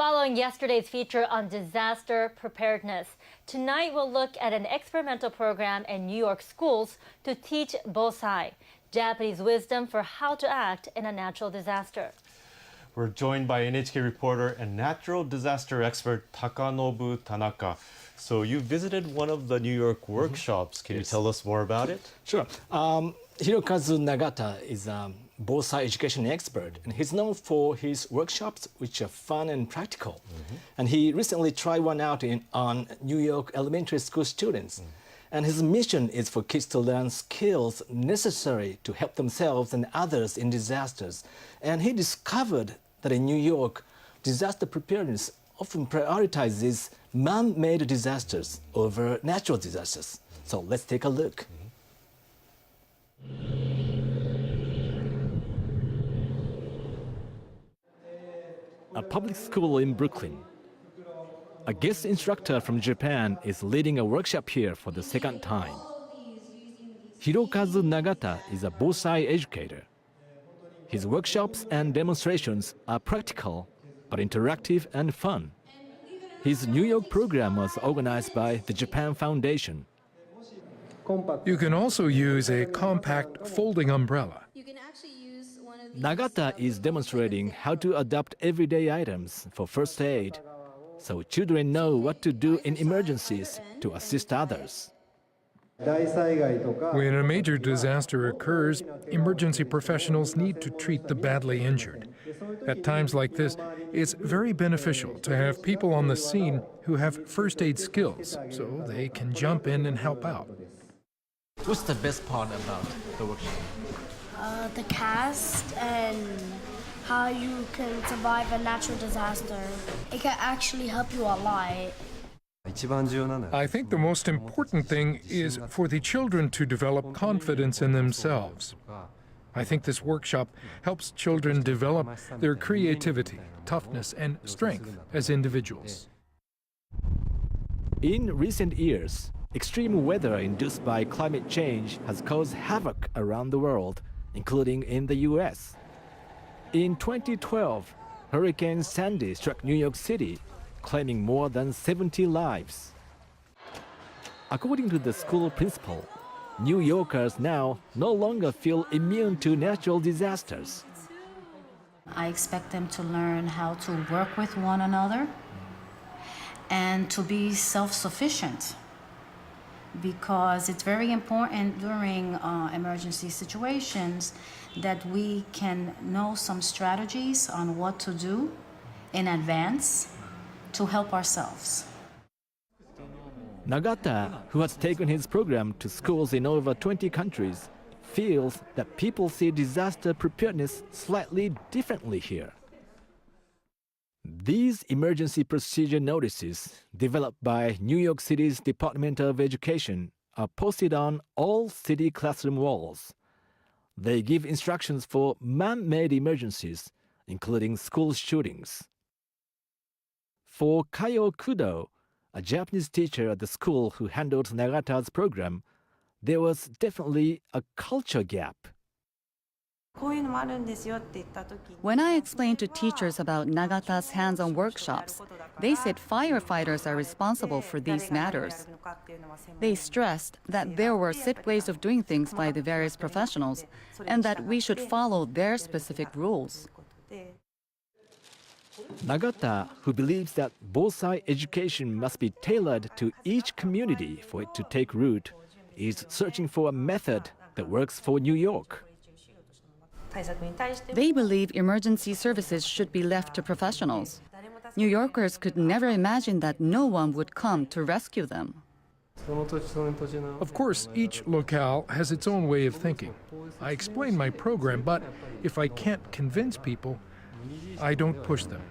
Following yesterday's feature on disaster preparedness, tonight we'll look at an experimental program in New York schools to teach bosai, Japanese wisdom for how to act in a natural disaster. We're joined by NHK reporter and natural disaster expert Takanobu Tanaka. So you visited one of the New York workshops. Can you tell us more about it? Sure. Hirokazu Nagata is a bosai education expert, and he's known for his workshops, which are fun and practical. And he recently tried one out on New York elementary school students. And his mission is for kids to learn skills necessary to help themselves and others in disasters. And he discovered that in New York, disaster preparedness often prioritizes man-made disasters over natural disasters. So let's take a look. A public school in Brooklyn. A guest instructor from Japan is leading a workshop here for the second time. Hirokazu Nagata is a bosai educator. His workshops and demonstrations are practical, but interactive and fun. His New York program was organized by the Japan Foundation. You can also use a compact folding umbrella. Nagata is demonstrating how to adapt everyday items for first aid, so children know what to do in emergencies to assist others. When a major disaster occurs, emergency professionals need to treat the badly injured. At times like this, it's very beneficial to have people on the scene who have first aid skills, so they can jump in and help out. What's the best part about the workshop? The cast and how you can survive a natural disaster. It can actually help you a lot. I think the most important thing is for the children to develop confidence in themselves. I think this workshop helps children develop their creativity, toughness, and strength as individuals. In recent years, extreme weather induced by climate change has caused havoc around the world, including in the US. In 2012, Hurricane Sandy struck New York City, claiming more than 70 lives. According to the school principal, New Yorkers now no longer feel immune to natural disasters. I expect them to learn how to work with one another and to be self-sufficient, because it's very important during emergency situations that we can know some strategies on what to do in advance to help ourselves. Nagata, who has taken his program to schools in over 20 countries, feels that people see disaster preparedness slightly differently here. These emergency procedure notices, developed by New York City's Department of Education, are posted on all city classroom walls. They give instructions for man-made emergencies, including school shootings. For Kayo Kudo, a Japanese teacher at the school who handled Nagata's program, there was definitely a culture gap. When I explained to teachers about Nagata's hands-on workshops, they said firefighters are responsible for these matters. They stressed that there were set ways of doing things by the various professionals and that we should follow their specific rules. Nagata, who believes that bosai education must be tailored to each community for it to take root, is searching for a method that works for New York. They believe emergency services should be left to professionals. New Yorkers could never imagine that no one would come to rescue them. Of course, each locale has its own way of thinking. I explain my program, but if I can't convince people, I don't push them.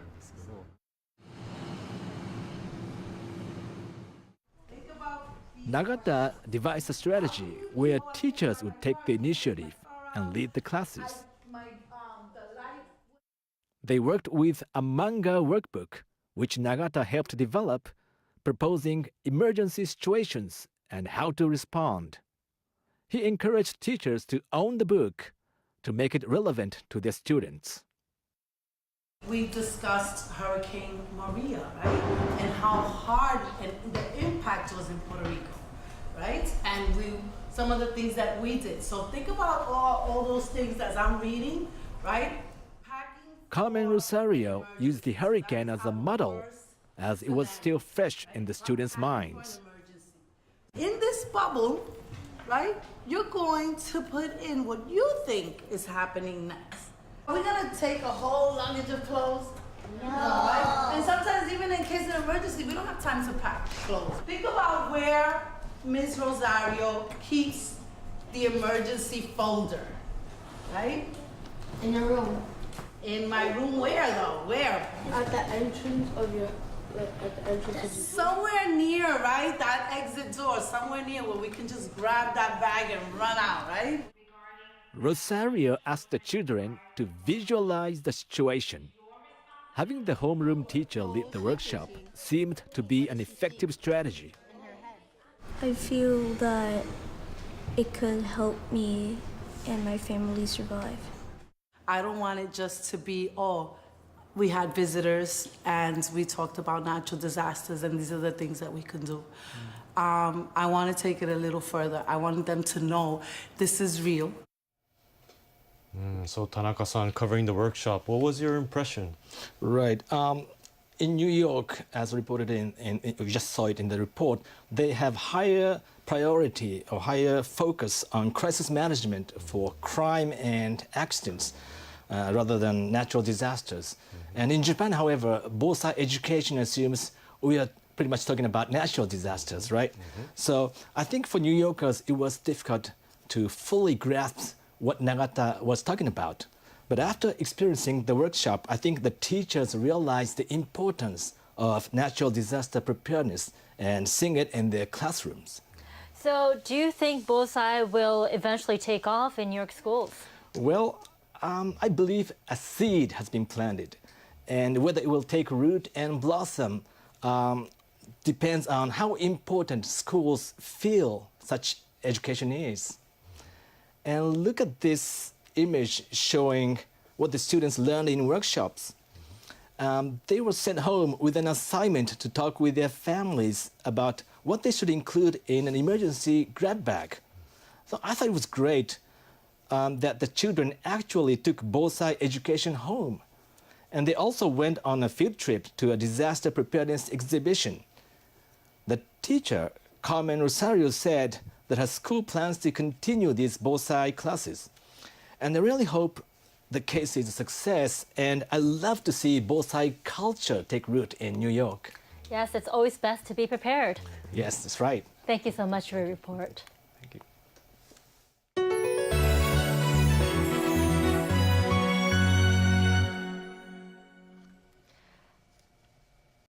Nagata devised a strategy where teachers would take the initiative and lead the classes. They worked with a manga workbook, which Nagata helped develop, proposing emergency situations and how to respond. He encouraged teachers to own the book to make it relevant to their students. We discussed Hurricane Maria, right? And how hard and the impact was in Puerto Rico, right? And some of the things that we did. So think about all those things as I'm reading, right? Carmen Rosario used the hurricane as a model, as it was still fresh in the students' minds. In this bubble, right, you're going to put in what you think is happening next. Are we gonna take a whole luggage of clothes? No. Right? And sometimes even in case of emergency, we don't have time to pack clothes. Think about where Ms. Rosario keeps the emergency folder, right? In your room. In my room where though? Where? At the entrance of your, at the entrance of your Somewhere near, right? That exit door, somewhere near where we can just grab that bag and run out, right? Rosario asked the children to visualize the situation. Having the homeroom teacher lead the workshop seemed to be an effective strategy. I feel that it could help me and my family survive. I don't want it just to be, oh, we had visitors and we talked about natural disasters and these are the things that we can do. I want to take it a little further. I want them to know this is real. So Tanaka-san, covering the workshop, what was your impression? Right. In New York, as reported we just saw it in the report, they have higher priority or higher focus on crisis management for crime and accidents rather than natural disasters. And in Japan, however, Bosai education assumes we are pretty much talking about natural disasters, right? So I think for New Yorkers, it was difficult to fully grasp what Nagata was talking about. But after experiencing the workshop, I think the teachers realized the importance of natural disaster preparedness and seeing it in their classrooms. So do you think Bosai will eventually take off in New York schools? Well, I believe a seed has been planted. And whether it will take root and blossom depends on how important schools feel such education is. And look at this image showing what the students learned in workshops. They were sent home with an assignment to talk with their families about what they should include in an emergency grab bag. So I thought it was great that the children actually took Bosai education home. And they also went on a field trip to a disaster preparedness exhibition. The teacher, Carmen Rosario, said that her school plans to continue these Bosai classes. And I really hope the case is a success, and I love to see Bosai culture take root in New York. Yes, it's always best to be prepared. Yes, that's right. Thank you so much for your report.